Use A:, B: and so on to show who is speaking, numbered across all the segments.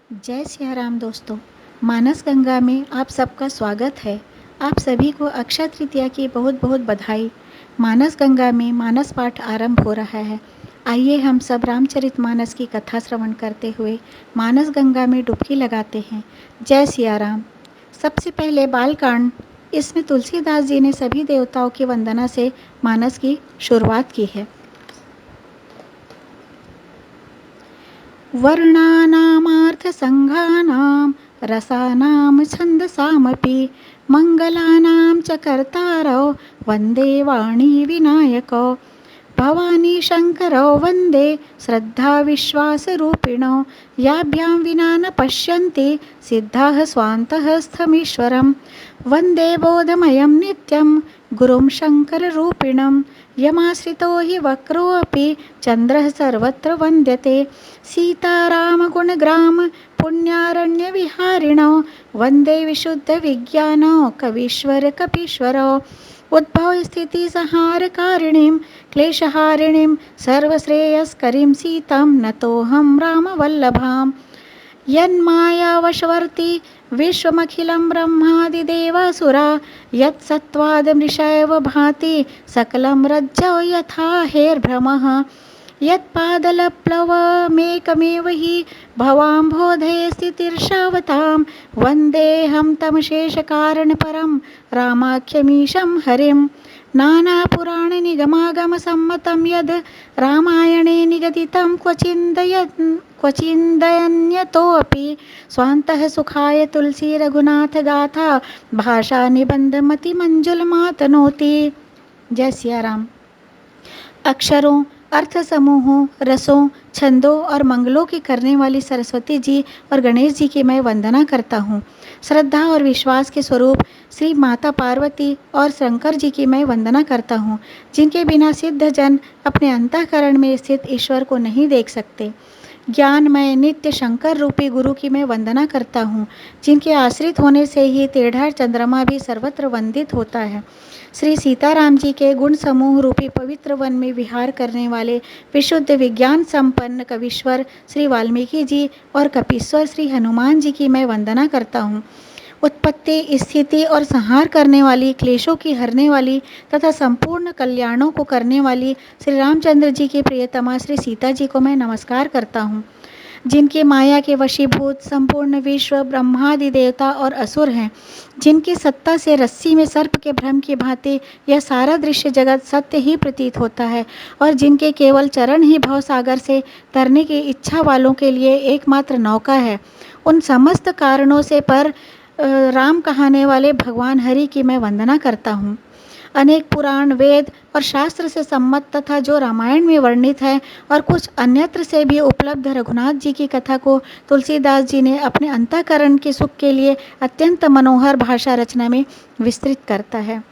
A: जय सिया राम दोस्तों। मानस गंगा में आप सबका स्वागत है। आप सभी को अक्षय तृतीया की बहुत बहुत बधाई। मानस गंगा में मानस पाठ आरंभ हो रहा है। आइए हम सब रामचरितमानस की कथा श्रवण करते हुए मानस गंगा में डुबकी लगाते हैं। जय सिया राम। सबसे पहले बालकांड। इसमें तुलसीदास जी ने सभी देवताओं की वंदना से मानस की शुरुआत की है। वर्णानामर्थसङ्घानां रसानां छन्दसामपि मङ्गलानां च कर्तारौ वन्दे वाणी विनायकौ भवानी शङ्करौ वन्दे श्रद्धाविश्वासरूपिणौ याभ्यां विना न पश्यन्ति सिद्धाः स्वान्तः स्थमीश्वरं वन्दे बोधमयं नित्यं गुरुं शङ्कररूपिणं यमाश्रितो हि वक्रोऽपि चन्द्रः सर्वत्र वन्द्यते सीतारामगुणग्राम पुण्यारण्यविहारिणौ वन्दे विशुद्धविज्ञानौ कवीश्वर कपीश्वरौ उद्भवस्थितिसंहारकारिणीं क्लेशहारिणीं सर्वश्रेयस्करीं सीतां नतोऽहं रामवल्लभाम् यन्मायावशवर्ती विश्वमखिलं ब्रह्मादिदेवासुरा यत्सत्त्वादमृषैव भाति सकलं रज्जौ यथा हेर्भ्रमः यत्पादलप्लवमेकमेव हि भवाम्भोधये स्थितिर्षावतां वन्देऽहं तमशेषकारणपरं रामाख्यमीशं हरिं नानापुराणनिगमागमसम्मतं यद् रामायणे निगदितं क्वचिन्दयन्यतोऽपि स्वान्तः सुखाय तुलसीरघुनाथगाथा भाषानिबन्धमतिमञ्जुलमातनोति। जय सिया राम। अक्षरों, अर्थ समूहों, रसों, छंदों और मंगलों की करने वाली सरस्वती जी और गणेश जी की मैं वंदना करता हूँ। श्रद्धा और विश्वास के स्वरूप श्री माता पार्वती और शंकर जी की मैं वंदना करता हूँ, जिनके बिना सिद्ध जन अपने अंतःकरण में स्थित ईश्वर को नहीं देख सकते। ज्ञानमय नित्य शंकर रूपी गुरु की मैं वंदना करता हूँ, जिनके आश्रित होने से ही टेढ़ा चंद्रमा भी सर्वत्र वंदित होता है। श्री सीताराम जी के गुण समूह रूपी पवित्र वन में विहार करने वाले विशुद्ध विज्ञान संपन्न कवीश्वर श्री वाल्मीकि जी और कपीश्वर श्री हनुमान जी की मैं वंदना करता हूँ। उत्पत्ति, स्थिति और संहार करने वाली, क्लेशों की हरने वाली तथा संपूर्ण कल्याणों को करने वाली श्री रामचंद्र जी की प्रियतमा श्री सीता जी को मैं नमस्कार करता हूँ, जिनकी माया के वशीभूत संपूर्ण विश्व ब्रह्मादि देवता और असुर हैं, जिनकी सत्ता से रस्सी में सर्प के भ्रम की भांति यह सारा दृश्य जगत सत्य ही प्रतीत होता है और जिनके केवल चरण ही भवसागर से तरने की इच्छा वालों के लिए एकमात्र नौका है। उन समस्त कारणों से पर राम कहाने वाले भगवान हरि की मैं वंदना करता हूँ। अनेक पुराण, वेद और शास्त्र से सम्मत तथा जो रामायण में वर्णित है और कुछ अन्यत्र से भी उपलब्ध रघुनाथ जी की कथा को तुलसीदास जी ने अपने अंतःकरण के सुख के लिए अत्यंत मनोहर भाषा रचना में विस्तृत करता है।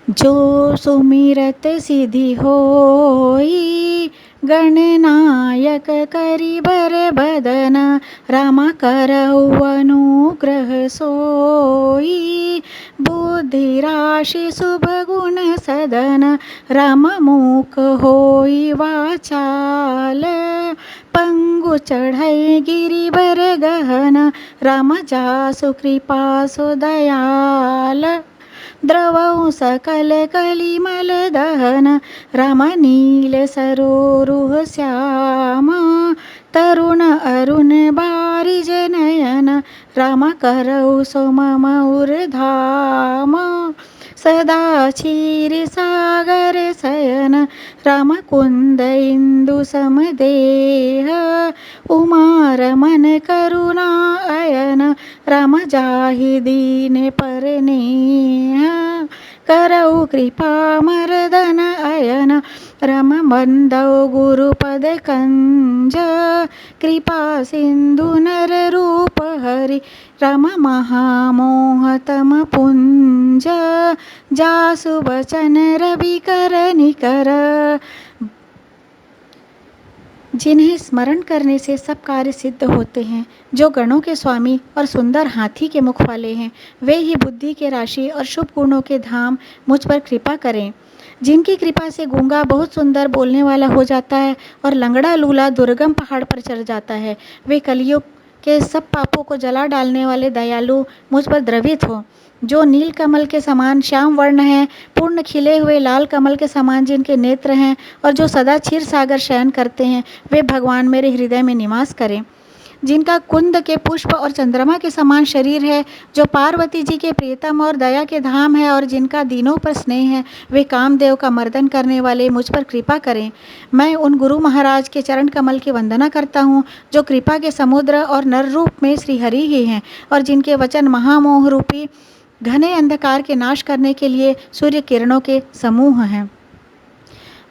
A: जो सुमिरत सिद्धि होई गणनायक करि बर बदन रामा करऊ अनुग्रह सोई बुद्धि राशि शुभ गुण सदन राम मूक होई वाचाल पंगु चढ़ई गिरि बर गहन राम जासु कृपा सु दयाल द्रवौ सकल कलिमल दहन राम नील सरोरुह श्याम तरुण अरुण बारिज नयन राम करौ सो मम उर्धाम सदा क्षीर सागर शयन राम कुंद इंदु समदेह उमा रमन करुणा अयन राम जाहि दीन परनेह करौ कृपा मर्दन अयन राम बंदौ गुरुपद कंज कृपा सिंधु नर रूप हरि राम महामोहतम पुंज जासु बचन रवि कर निकर। जिन्हें स्मरण करने से सब कार्य सिद्ध होते हैं, जो गणों के स्वामी और सुंदर हाथी के मुख वाले हैं, वे ही बुद्धि के राशि और शुभ गुणों के धाम मुझ पर कृपा करें। जिनकी कृपा से गूंगा बहुत सुंदर बोलने वाला हो जाता है और लंगड़ा लूला दुर्गम पहाड़ पर चढ़ जाता है। वे कलयुग के सब पापों को जला डालने वाले दयालु मुझ पर द्रवित हो। जो नील कमल के समान श्याम वर्ण है, पूर्ण खिले हुए लाल कमल के समान जिनके नेत्र हैं और जो सदा क्षीर सागर शयन करते हैं, वे भगवान मेरे हृदय में निवास करें। जिनका कुंद के पुष्प और चंद्रमा के समान शरीर है, जो पार्वती जी के प्रियतम और दया के धाम है और जिनका दीनों पर स्नेह है, वे कामदेव का मर्दन करने वाले मुझ पर कृपा करें। मैं उन गुरु महाराज के चरण कमल की वंदना करता हूँ जो कृपा के समुद्र और नर रूप में श्रीहरि ही हैं और जिनके वचन महामोह रूपी घने अंधकार के नाश करने के लिए सूर्य किरणों के समूह हैं।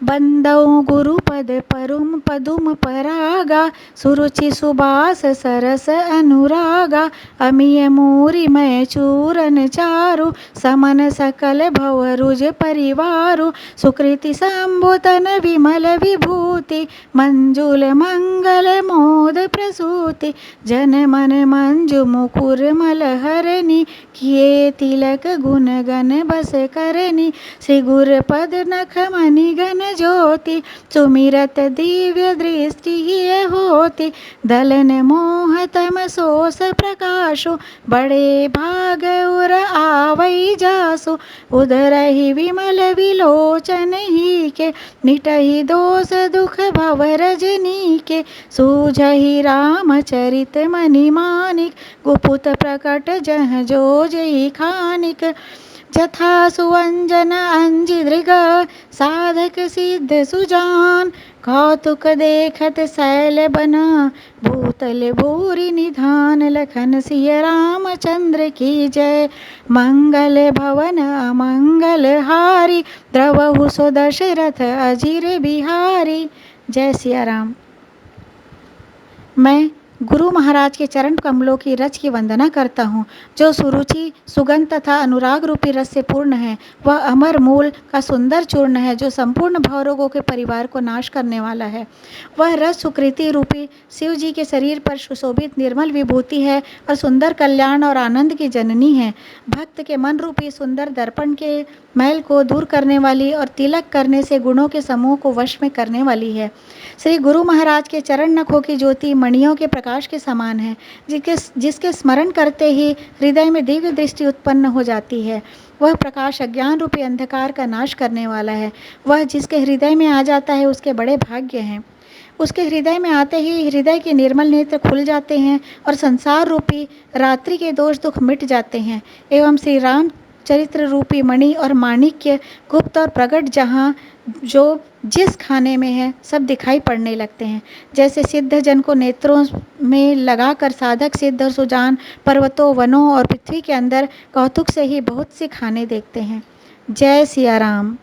A: बंदौ गुरुपद परुम पदुम परागा, सुरुचि सुबास सरस अनुरागा, अमीय मूरि मय चूरन चारु, समन सकल भवरुज परिवारु, सुकृति संभुतन विमल विभूति, मंजुल मंगल मोद प्रसूति, जन मन मंजु मुकुर मलहरणी, किए तिलक गुण गण बस करनी, श्री गुर पद नख मणि गण ज्योति, सुमिरत दिव्य दृष्टि ये होती, दलन मोह तम सोस प्रकाशु, बड़े भाग उर आवै जासु, उदरहि विमल विलोचन ही के, मिटहि दोष दुख भव रजनी के, सूझहि रामचरित मनि मानिक, गुपुत प्रकट जह जो जई खानिक, जथा सुअंजन अंजि दृग, साधक सिद्ध सुजान, कौतुक देखत शैल बना, भूतल भूरि निधान, लखन सिय रामचंद्र की जय। मंगल भवन अमंगल हारी, द्रवहु सो दशरथ अजिर बिहारी। जय सिया राम। मैं गुरु महाराज के चरण कमलों की रज की वंदना करता हूँ, जो सुरुचि सुगंध तथा अनुराग रूपी रस से पूर्ण है। वह अमर मूल का सुंदर चूर्ण है जो संपूर्ण भवरोगों के परिवार को नाश करने वाला है। वह रस सुकृति रूपी शिव जी के शरीर पर सुशोभित निर्मल विभूति है और सुंदर कल्याण और आनंद की जननी है। भक्त के मन रूपी सुंदर दर्पण के मैल को दूर करने वाली और तिलक करने से गुणों के समूह को वश में करने वाली है। श्री गुरु महाराज के चरण नखों की ज्योति मणियों के प्रकाश के समान है, जिसके स्मरण करते ही हृदय में दिव्य दृष्टि उत्पन्न हो जाती है। वह प्रकाश अज्ञान रूपी अंधकार का नाश करने वाला है। वह जिसके हृदय में आ जाता है उसके बड़े भाग्य हैं। उसके हृदय में आते ही हृदय के निर्मल नेत्र खुल जाते हैं और संसार रूपी रात्रि के दोष दुख मिट जाते हैं एवं श्री राम चरित्र रूपी मणि और माणिक्य गुप्त और प्रकट जहाँ जो जिस खाने में है सब दिखाई पड़ने लगते हैं। जैसे सिद्ध जन को नेत्रों में लगाकर साधक सिद्ध और सुजान पर्वतों वनों और पृथ्वी के अंदर कौतुक से ही बहुत से खाने देखते हैं। जय सिया राम।